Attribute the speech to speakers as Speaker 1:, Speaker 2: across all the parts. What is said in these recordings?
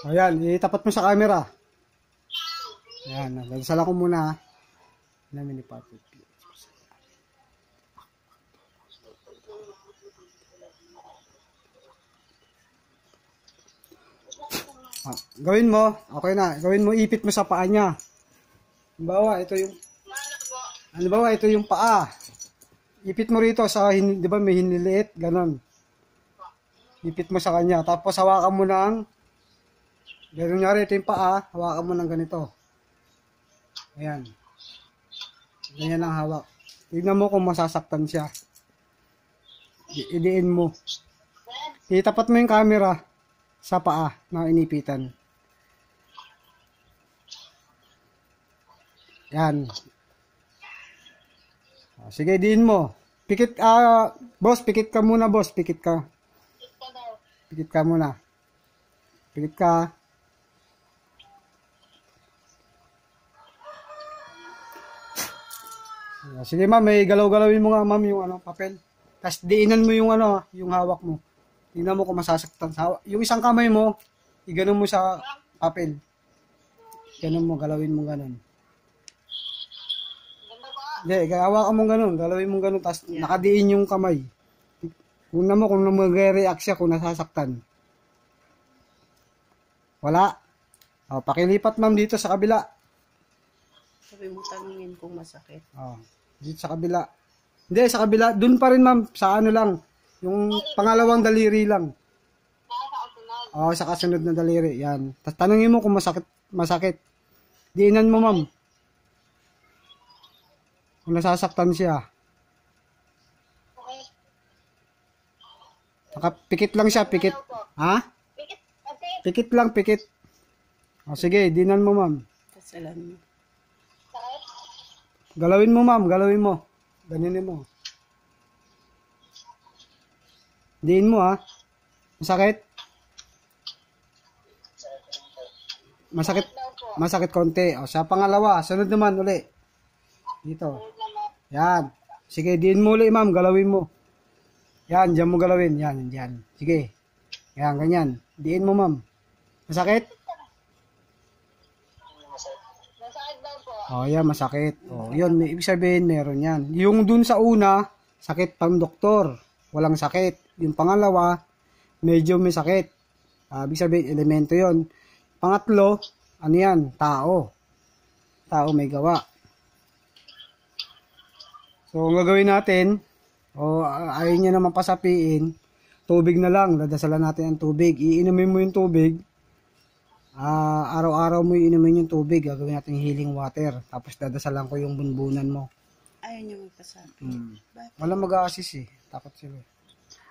Speaker 1: Ayan, itapat mo sa camera. Ayan, nagsasalan ko muna. Namin ni Patrick. Gawin mo, okay na. Gawin mo, ipit mo sa paa niya. Halimbawa, ito yung paa. Ipit mo rito sa, di ba may hiniliit, ganon. Ipit mo sa kanya. Tapos hawakan mo ng, gano'n nga rin, ito yung paa, hawakan mo ng ganito. Ayan. Ganyan ang hawak. Tignan mo kung masasaktan siya. Idiin mo. Itapat mo yung camera sa paa na inipitan. Yan. Sige, diin mo. Pikit, boss, pikit ka muna, boss. Pikit ka. Pikit ka muna. Pikit ka. Sige, ma'am, may galaw-galawin mo nga, ma'am, yung papel. Tapos diinan mo yung yung hawak mo. Tingnan mo kung masasaktan sa yung isang kamay mo, iganon mo sa papel. Ganon mo, galawin mo ganon. Hindi, hawakan mo ganon, galawin mo ganon, tapos nakadiin yung kamay. Tingnan mo kung mag-react siya, kung nasasaktan. Wala. O, pakilipat, ma'am, dito sa kabila.
Speaker 2: Sabi mo tanungin kung masakit.
Speaker 1: O, dito sa kabila. Hindi, sa kabila, dun pa rin, ma'am, sa ano lang. Yung pangalawang daliri lang. Sa kasunod na daliri. Yan. Tapos tanungin mo kung masakit. Diinan mo, ma'am. Kung nasasaktan siya. Pikit lang siya, pikit. Ha? Pikit lang, pikit. Sige, diinan mo, ma'am.
Speaker 2: Kasalan mo.
Speaker 1: Galawin mo, ma'am. Galawin mo. Ganinin mo. Diin mo, ha. Masakit? Masakit konti. O, sa pangalawa. Sunod naman uli. Dito. Yan. Sige, diin mo uli, ma'am. Galawin mo. Yan, diyan mo galawin. Yan, diyan. Sige. Yan, ganyan. Diin mo, ma'am. Masakit? O, yan, masakit. O, yun. Ibig sabihin, meron yan. Yung dun sa una, sakit pang doktor. Walang sakit. Yung pangalawa, medyo may sakit. Ibig sabihin, elemento yon. Pangatlo, ano yan? Tao. Tao may gawa. So, ang gagawin natin, ayaw niya naman pasapiin, tubig na lang. Dadasalan natin ang tubig. Iinumin mo yung tubig. Araw-araw mo iinumin yung tubig. Gagawin natin healing water. Tapos dadasalan ko yung bunbunan mo.
Speaker 2: Ayaw niya magpasabi.
Speaker 1: Walang mag-a-assist eh. Takot sila.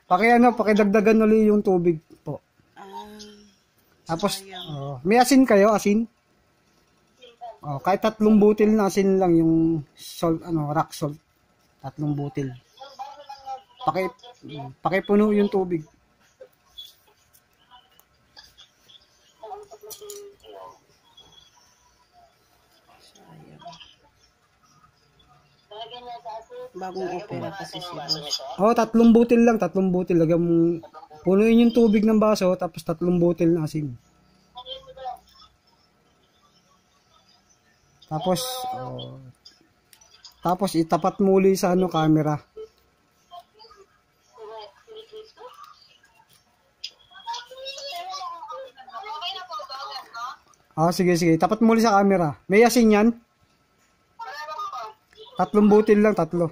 Speaker 1: Pakidagdagan ulit yung tubig po. Tapos, may asin kayo, asin? Kahit 3 butil na asin lang yung salt, rock salt. 3 butil. Pakipuno yung tubig.
Speaker 2: Bagong opera kasi si boss.
Speaker 1: 3 butil lang, 3 butil. Lagyan mo, punuin yung tubig ng baso, tapos 3 butil na asin. Tapos itapat mo uli sa camera. Sige. Tapat mo uli sa camera. May asin yan? 3 butil lang, 3.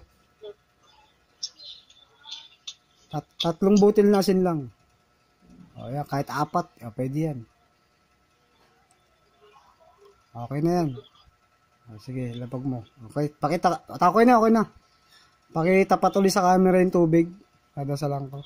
Speaker 1: 3 butil na asin lang. Yan, kahit 4, pwede yan. Okay na yan. Sige, lapag mo. Okay, okay na. Pakitapat ulit sa camera yung tubig. Dadasalan ko.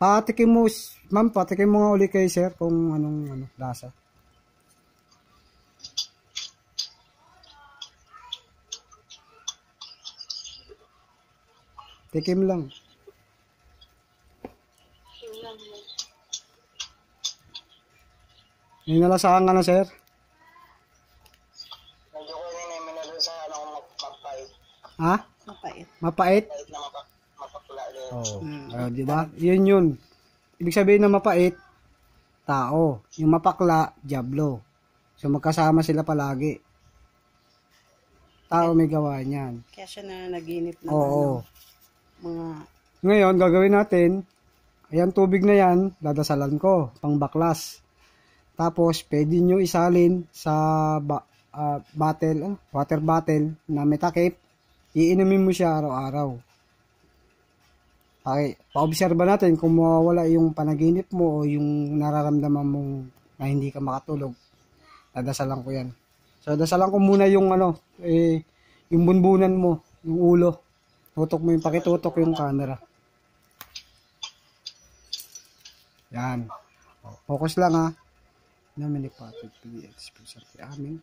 Speaker 1: Patikim mo, ma'am, patikim mo nga uli kay sir kung anong lasa. Tikim lang. May nalasahan ka na, sir?
Speaker 3: Medyo ko rin naman na doon sa mapait.
Speaker 1: Ha?
Speaker 2: Mapait.
Speaker 1: Mapait?
Speaker 3: Mapait na mapapula din.
Speaker 1: Oo. Di ba? Yun. Ibig sabihin na mapait, tao. Yung mapakla, diablo. So magkasama sila palagi. Tao may gawa niyan.
Speaker 2: Kaya siya na naginip ng
Speaker 1: Oo.
Speaker 2: mga...
Speaker 1: Ngayon, gagawin natin, ayan tubig na yan, dadasalan ko, pang baklas. Tapos, pwede nyo isalin sa water bottle na may takip. Iinumin mo siya araw-araw. Okay, paobserba natin kung mawawala yung panaginip mo o yung nararamdaman mong na hindi ka makatulog. Dadasalan ko yan. So, dasalan ko muna yung yung bunbunan mo, yung ulo. Pakitutok yung camera. Yan. Focus lang ha. Namin ipatid PDX sa amin.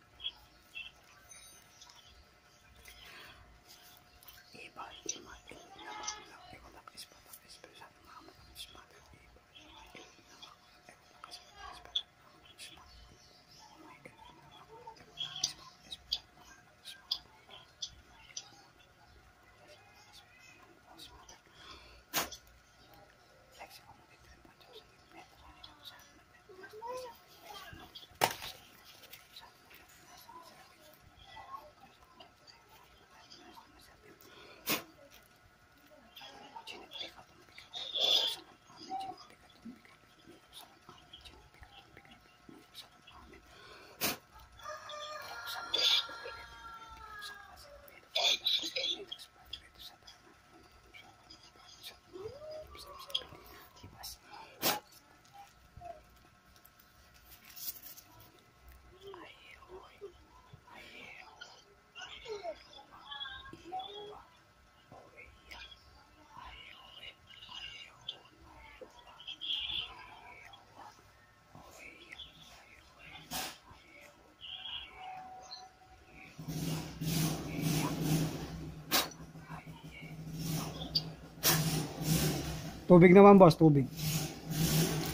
Speaker 1: Tubig naman boss, tubig.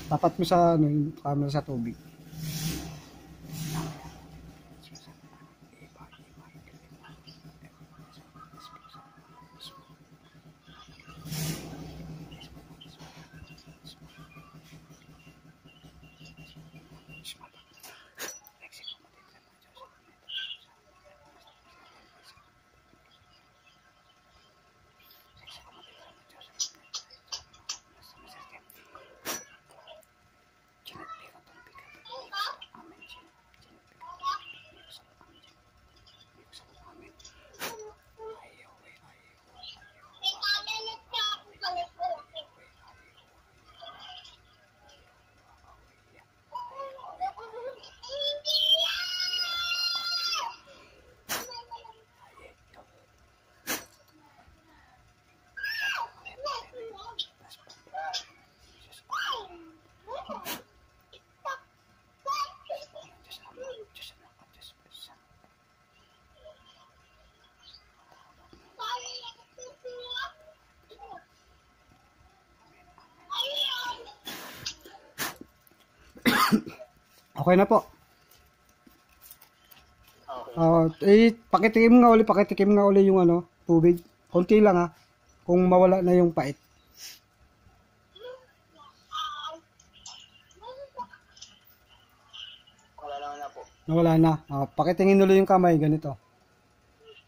Speaker 1: Tapat mo sa yung camera sa tubig. Okay na po. Pakitikim nga uli yung tubig. Konti lang ha. Kung mawala na yung pait.
Speaker 3: Wala naman na po.
Speaker 1: Nawala na. Pakitingin ulit yung kamay, ganito.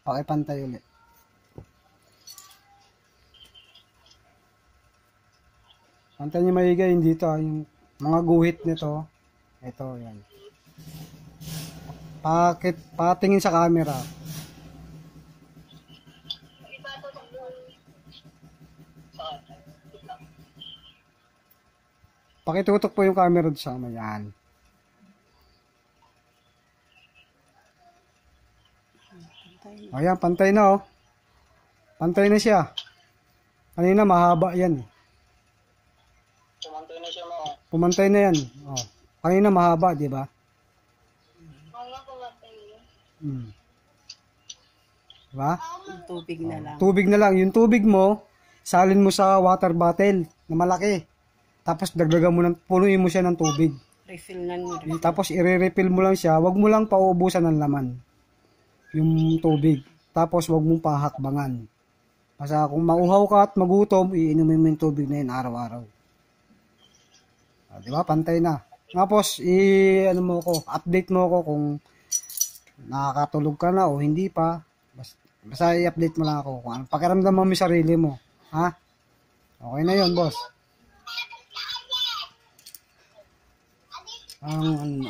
Speaker 1: Pakipantay ulit. Pantay niyo maigay dito yung mga guhit nito. Ito, yan. Patingin sa camera. Pakitutok po yung camera doon sa kamay. Yan. Ayan, pantay na oh. Pantay na siya. Kanina mahaba yan eh. Pumantay na yan. Oh. Kanina mahaba, di ba? Hmm. Diba?
Speaker 2: Yung tubig na lang.
Speaker 1: Tubig na lang. Yung tubig mo, salin mo sa water bottle na malaki. Tapos dagdagan mo punuin mo siya ng tubig.
Speaker 2: Refill na nyo.
Speaker 1: Tapos i-refill mo lang siya. Wag mo lang pauubusan ng laman. Yung tubig. Tapos wag mong pahakbangan. Basta kung mauhaw ka at magutom, iinumin mo yung tubig na yun araw-araw. Di ba? Pantay na. Tapos, update mo ako kung nakakatulog ka na o hindi pa. Basta i-update mo lang ako kung ano. Pakiramdam mo yung sarili mo. Ha? Okay na yun, boss. Ang